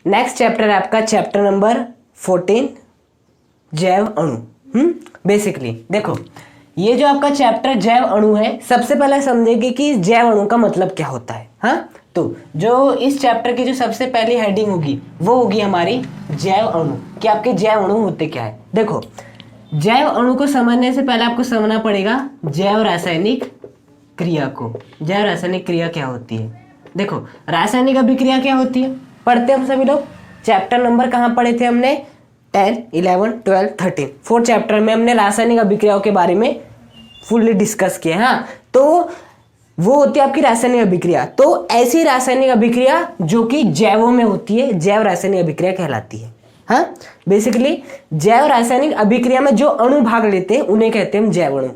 Next chapter है आपका chapter number 14 जैव अणु। बेसिकली देखो ये जो आपका चैप्टर जैव अणु है, सबसे पहले समझेंगे कि जैव अणु का मतलब क्या होता है। हाँ, तो जो इस चैप्टर की जो सबसे पहली हेडिंग होगी वो होगी हमारी जैव अणु, कि आपके जैव अणु होते क्या है। देखो जैव अणु को समझने से पहले आपको समझना पड़ेगा जैव रासायनिक क्रिया को। जैव रासायनिक क्रिया क्या होती है? देखो रासायनिक अभिक्रिया क्या होती है पढ़ते हम सभी लोग। चैप्टर नंबर कहाँ पढ़े थे हमने? 10, 11, 12, 13, 4 चैप्टर में हमने रासायनिक अभिक्रियाओं के बारे में फुल्ली डिस्कस किया। हाँ, तो वो होती है आपकी रासायनिक अभिक्रिया। तो ऐसी रासायनिक अभिक्रिया जो कि जैवों में होती है, जैव रासायनिक अभिक्रिया कहलाती है। हाँ, बेसिकली जैव रासायनिक अभिक्रिया में जो अणु भाग लेते हैं उन्हें कहते हैं हम जैव अणु।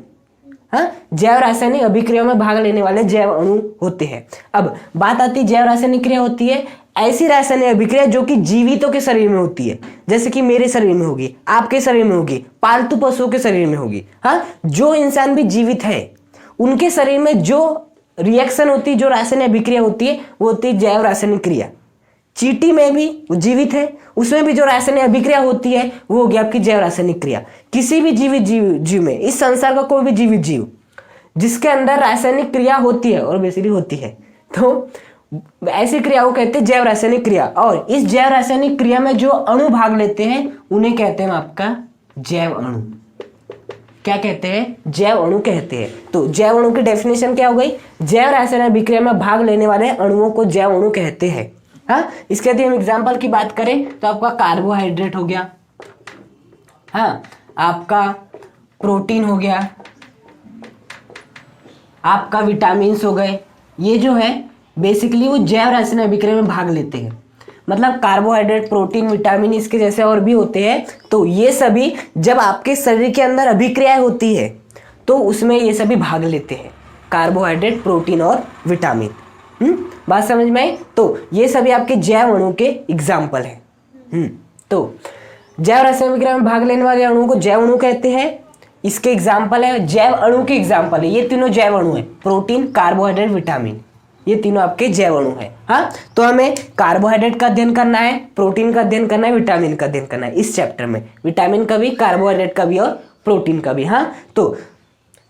हाँ, जैव रासायनिक अभिक्रिया में भाग लेने वाले जैव अणु होते हैं। अब बात आती है जैव रासायनिक क्रिया होती है ऐसी रासायनिक अभिक्रिया जो कि जीवितों के शरीर में होती है, जैसे कि मेरे शरीर में होगी, आपके शरीर में होगी, पालतू पशुओं के शरीर में होगी। हाँ, जो इंसान भी जीवित है उनके शरीर में जो रिएक्शन होती है, जो रासायनिक अभिक्रिया होती है वो होती है जैव रासायनिक क्रिया। चींटी में भी जीवित है, उसमें भी जो रासायनिक अभिक्रिया होती है वो होगी आपकी जैव रासायनिक क्रिया। किसी भी जीवित जीव में, इस संसार का कोई भी जीवित जीव जिसके अंदर रासायनिक क्रिया होती है और बेसिकली होती है, तो ऐसी क्रिया को कहते हैं जैव रासायनिक क्रिया। और इस जैव रासायनिक क्रिया में जो अणु भाग लेते हैं उन्हें कहते हैं आपका जैव अणु। क्या कहते हैं? जैव अणु कहते हैं। तो जैव अणु की डेफिनेशन क्या हो गई? जैव रासायनिक अभिक्रिया में भाग लेने वाले अणुओं को जैव अणु कहते हैं। हाँ, इसके यदि हम एग्जाम्पल की बात करें तो आपका कार्बोहाइड्रेट हो गया, हाँ, आपका प्रोटीन हो गया, आपका विटामिन हो गए। ये जो है बेसिकली वो जैव रासायनिक अभिक्रिया में भाग लेते हैं। मतलब कार्बोहाइड्रेट, प्रोटीन, विटामिन इसके जैसे और भी होते हैं। तो ये सभी जब आपके शरीर के अंदर अभिक्रिया होती है तो उसमें ये सभी भाग लेते हैं, कार्बोहाइड्रेट, प्रोटीन और विटामिन। बात समझ में आई? तो ये सभी आपके जैव अणु के एग्जाम्पल हैं। तो जैव रासायनिक अभिक्रिया में भाग लेने वाले अणुओं को जैव अणु कहते हैं। इसके एग्जाम्पल है, जैव अणु के एग्जाम्पल है, ये तीनों जैव अणु है, प्रोटीन, कार्बोहाइड्रेट, विटामिन, ये तीनों आपके जैव अणु है। हाँ, तो हमें कार्बोहाइड्रेट का अध्ययन करना है, प्रोटीन का अध्ययन करना है, विटामिन का अध्ययन करना है इस चैप्टर में। विटामिन का भी, कार्बोहाइड्रेट का भी और प्रोटीन का भी। हाँ, तो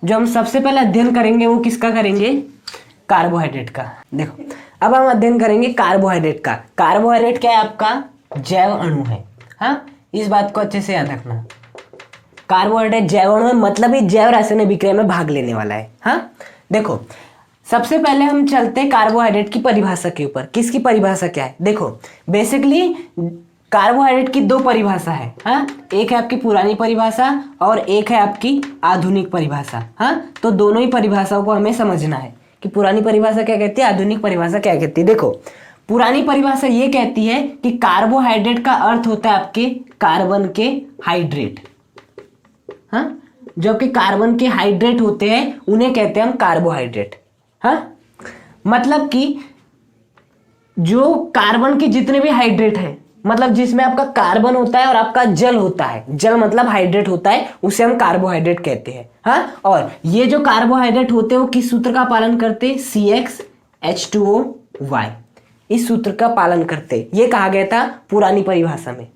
जो हम सबसे पहले अध्ययन करेंगे वो किसका करेंगे? कार्बोहाइड्रेट का। देखो अब हम अध्ययन करेंगे कार्बोहाइड्रेट का। कार्बोहाइड्रेट क्या है? आपका जैव अणु है। हाँ, इस बात को अच्छे से याद रखना। कार्बोहाइड्रेट जैव अणु है, मतलब ये जैव रासायनिक अभिक्रिया में भाग लेने वाला है। हाँ, देखो सबसे पहले हम चलते हैं कार्बोहाइड्रेट की परिभाषा के ऊपर। किसकी परिभाषा क्या है? देखो बेसिकली कार्बोहाइड्रेट की दो परिभाषा है। हाँ, एक है आपकी पुरानी परिभाषा और एक है आपकी आधुनिक परिभाषा। हाँ, तो दोनों ही परिभाषाओं को हमें समझना है कि पुरानी परिभाषा क्या कहती है, आधुनिक परिभाषा क्या कहती है। देखो पुरानी परिभाषा ये कहती है कि कार्बोहाइड्रेट का अर्थ होता है आपके कार्बन के हाइड्रेट। हाँ, जो कि कार्बन के हाइड्रेट होते हैं उन्हें कहते हैं हम कार्बोहाइड्रेट। हाँ, मतलब कि जो कार्बन के जितने भी हाइड्रेट हैं, मतलब जिसमें आपका कार्बन होता है और आपका जल होता है, जल मतलब हाइड्रेट होता है, उसे हम कार्बोहाइड्रेट कहते हैं। हाँ, और ये जो कार्बोहाइड्रेट होते हैं वो किस सूत्र का पालन करते हैं? CXH2O Y, इस सूत्र का पालन करते हैं। ये कहा गया था पुरानी परिभाषा में।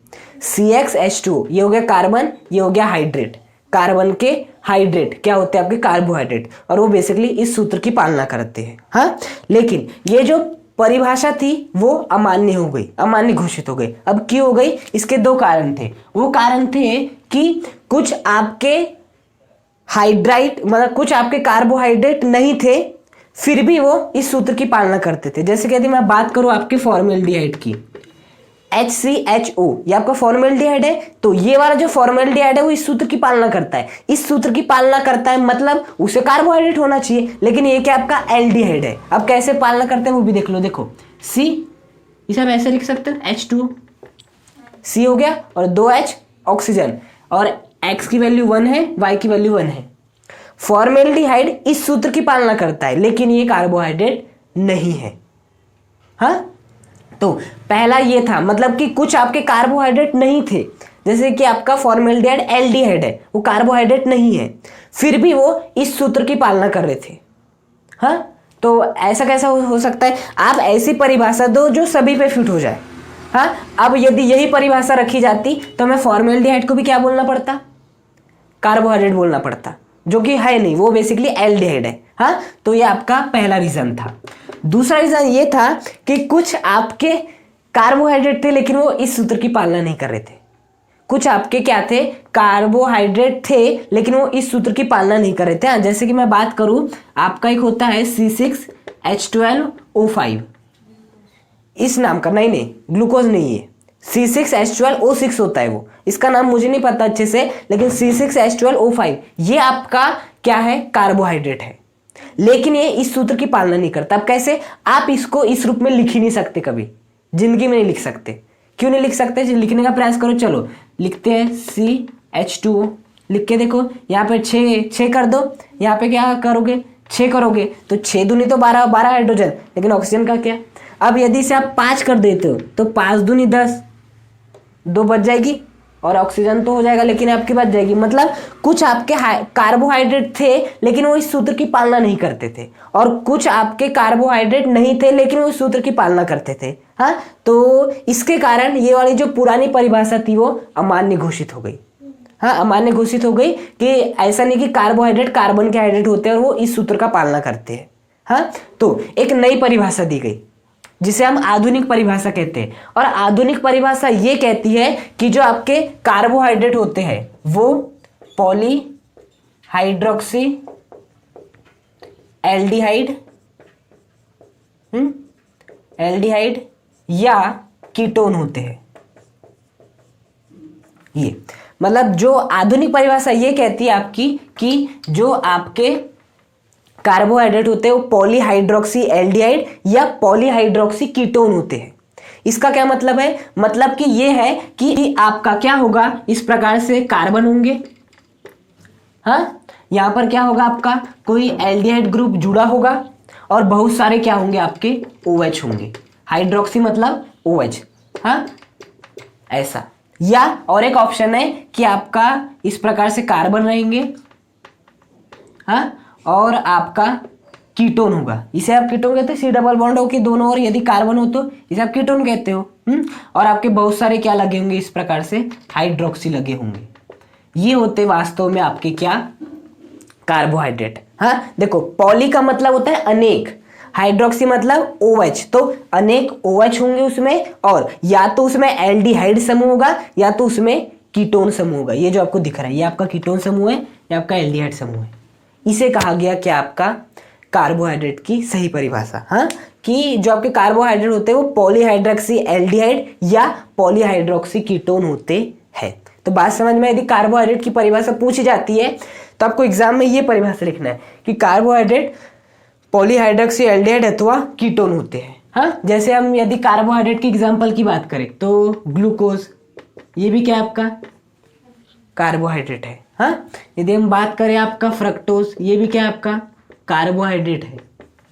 CXH2O ये हो गया कार्बन, ये हो गया हाइड्रेट। कार्बन के हाइड्रेट क्या होते हैं? आपके कार्बोहाइड्रेट, और वो बेसिकली इस सूत्र की पालना करते हैं। हाँ, लेकिन ये जो परिभाषा थी वो अमान्य हो गई, अमान्य घोषित हो गई। अब क्यों हो गई? इसके दो कारण थे। वो कारण थे कि कुछ आपके हाइड्राइट, मतलब कुछ आपके कार्बोहाइड्रेट नहीं थे, फिर भी वो इस सूत्र की पालना करते थे। जैसे कि यदि मैं बात करूं आपके फॉर्मेल्डिहाइड की, HCHO, ये आपका फॉर्मेल्डिहाइड है, तो ये वाला जो फॉर्मेल्डिहाइड है वो इस सूत्र की पालना करता है। इस सूत्र की पालना करता है मतलब उसे कार्बोहाइड्रेट होना चाहिए, लेकिन ये क्या आपका एल्डिहाइड है। अब कैसे पालना करते हैं वो भी देख लो। देखो C, इसे हम ऐसे लिख सकते हैं H2O, C हो गया और 2H ऑक्सीजन, और X की वैल्यू 1 है, Y की वैल्यू 1 है। फॉर्मेल्डिहाइड इस सूत्र की पालना करता है, लेकिन ये कार्बोहाइड्रेट नहीं है। हाँ, तो पहला ये था, मतलब कि कुछ आपके कार्बोहाइड्रेट नहीं थे, जैसे कि आपका फॉर्मेल्डिहाइड एल्डिहाइड है, वो कार्बोहाइड्रेट नहीं है, फिर भी वो इस सूत्र की पालना कर रहे थे। हाँ, तो ऐसा कैसा हो सकता है? आप ऐसी परिभाषा दो जो सभी पे फिट हो जाए। हाँ, अब यदि यही परिभाषा रखी जाती तो हमें फॉर्मेल्डिहाइड को भी क्या बोलना पड़ता, कार्बोहाइड्रेट बोलना पड़ता, जो कि है नहीं, वो बेसिकली एल्डिहाइड है। हाँ, तो ये आपका पहला रीजन था। दूसरा रीजन ये था कि कुछ आपके कार्बोहाइड्रेट थे लेकिन वो इस सूत्र की पालना नहीं कर रहे थे। कुछ आपके क्या थे, कार्बोहाइड्रेट थे लेकिन वो इस सूत्र की पालना नहीं कर रहे थे। जैसे कि मैं बात करूं, आपका एक होता है C6H12O5, इस नाम का, नहीं ग्लूकोज नहीं है, C6H12O6 होता है वो, इसका नाम मुझे नहीं पता अच्छे से, लेकिन C6H12O5 ये आपका क्या है, कार्बोहाइड्रेट है, लेकिन ये इस सूत्र की पालना नहीं करता। अब कैसे, आप इसको इस रूप में लिख ही नहीं सकते, कभी जिंदगी में नहीं लिख सकते। क्यों नहीं लिख सकते, लिखने का प्रयास करो, चलो लिखते हैं CH2O, लिख के देखो, यहाँ पे 6 कर दो, यहाँ पे क्या करोगे, 6 करोगे तो 6 दूनी तो 12 हाइड्रोजन, लेकिन ऑक्सीजन का क्या। अब यदि इसे आप 5 कर देते हो तो 5 दूनी 10, 2 बच जाएगी और ऑक्सीजन तो हो जाएगा, लेकिन आपकी बच जाएगी। मतलब कुछ आपके कार्बोहाइड्रेट थे लेकिन वो इस सूत्र की पालना नहीं करते थे, और कुछ आपके कार्बोहाइड्रेट नहीं थे लेकिन वो इस सूत्र की पालना करते थे। हाँ, तो इसके कारण ये वाली जो पुरानी परिभाषा थी वो अमान्य घोषित हो गई। हाँ, अमान्य घोषित हो गई कि ऐसा नहीं कि कार्बोहाइड्रेट कार्बन के हाइड्रेट होते हैं और वो इस सूत्र का पालना करते हैं। हाँ, तो एक नई परिभाषा दी गई जिसे हम आधुनिक परिभाषा कहते हैं, और आधुनिक परिभाषा ये कहती है कि जो आपके कार्बोहाइड्रेट होते हैं वो पॉलीहाइड्रोक्सी एल्डिहाइड या कीटोन होते हैं। ये मतलब जो आधुनिक परिभाषा ये कहती है आपकी कि जो आपके कार्बोहाइड्रेट होते हैं वो पॉलीहाइड्रोक्सी एल्डिहाइड या पॉलीहाइड्रोक्सी कीटोन होते हैं। इसका क्या मतलब है, मतलब कि ये है कि आपका क्या होगा, इस प्रकार से कार्बन होंगे, हाँ, यहां पर क्या होगा, आपका कोई एल्डिहाइड ग्रुप जुड़ा होगा और बहुत सारे क्या होंगे, आपके OH होंगे। हाइड्रोक्सी मतलब OH, हाँ, ऐसा। या और एक ऑप्शन है कि आपका इस प्रकार से कार्बन रहेंगे, हाँ, और आपका कीटोन होगा, इसे आप कीटोन कहते हैं। C डबल बॉन्ड हो कि दोनों ओर यदि कार्बन हो तो इसे आप कीटोन कहते हो। और आपके बहुत सारे क्या लगे होंगे, इस प्रकार से हाइड्रोक्सी लगे होंगे। ये होते वास्तव में आपके क्या, कार्बोहाइड्रेट। हाँ, देखो, पॉली का मतलब होता है अनेक, हाइड्रोक्सी मतलब OH, तो अनेक OH होंगे उसमें, और या तो उसमें एल्डिहाइड समूह होगा या तो उसमें कीटोन समूह होगा। ये जो आपको दिख रहा है ये आपका कीटोन समूह है, ये आपका एल्डिहाइड समूह है। इसे कहा गया क्या, आपका कार्बोहाइड्रेट की सही परिभाषा। हाँ, कि जो आपके कार्बोहाइड्रेट होते हैं वो पॉलीहाइड्रोक्सी एल्डिहाइड या पॉलीहाइड्रोक्सी कीटोन होते हैं। तो बात समझ में, यदि कार्बोहाइड्रेट की परिभाषा पूछी जाती है तो आपको एग्जाम में ये परिभाषा लिखना है कि कार्बोहाइड्रेट पॉलीहाइड्रोक्सी एल्डिहाइड अथवा कीटोन होते हैं। हाँ, जैसे हम यदि कार्बोहाइड्रेट की एग्जाम्पल की बात करें तो ग्लूकोज, ये भी क्या आपका कार्बोहाइड्रेट है। हाँ, यदि हम बात करें आपका फ्रक्टोज, ये भी क्या आपका कार्बोहाइड्रेट है।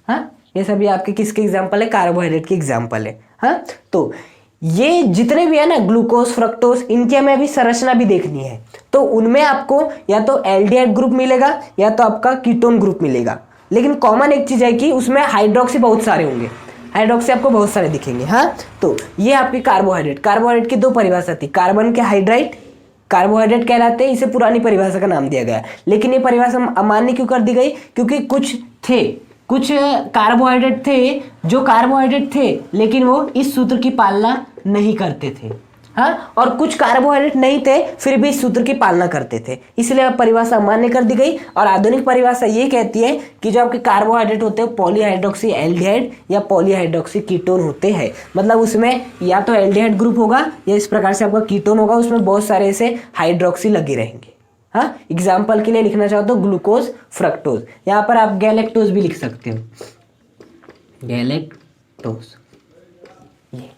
हाँ, ये सभी आपके किसके एग्जाम्पल है, कार्बोहाइड्रेट की एग्जाम्पल है। हाँ, तो ये जितने भी है ना, ग्लूकोज, फ्रक्टोज, इनकी हमें अभी संरचना भी देखनी है। तो उनमें आपको या तो एल्डिहाइड ग्रुप मिलेगा या तो आपका कीटोन ग्रुप मिलेगा, लेकिन कॉमन एक चीज है कि उसमें हाइड्रोक्सी बहुत सारे होंगे, हाइड्रोक्सी आपको बहुत सारे दिखेंगे। हाँ, तो ये आपकी कार्बोहाइड्रेट की दो परिभाषा थी, कार्बन के हाइड्राइड कार्बोहाइड्रेट कहलाते हैं, इसे पुरानी परिभाषा का नाम दिया गया। लेकिन ये परिभाषा अमान्य क्यों कर दी गई, क्योंकि कुछ कार्बोहाइड्रेट थे जो कार्बोहाइड्रेट थे लेकिन वो इस सूत्र की पालना नहीं करते थे। हाँ, और कुछ कार्बोहाइड्रेट नहीं थे फिर भी इस सूत्र की पालना करते थे, इसलिए परिभाषा अमान्य कर दी गई। और आधुनिक परिभाषा ये कहती है कि जो आपके कार्बोहाइड्रेट होते हैं पॉलीहाइड्रोक्सी एल्डिहाइड या पॉलीहाइड्रोक्सी कीटोन होते हैं। मतलब उसमें या तो एल्डिहाइड ग्रुप होगा या इस प्रकार से आपका कीटोन होगा, उसमें बहुत सारे ऐसे हाइड्रोक्सी लगे रहेंगे। हाँ, एग्जाम्पल के लिए लिखना चाहो तो ग्लूकोज, फ्रक्टोज, यहाँ पर आप गैलेक्टोज भी लिख सकते हो, गैलेक्टोज। ये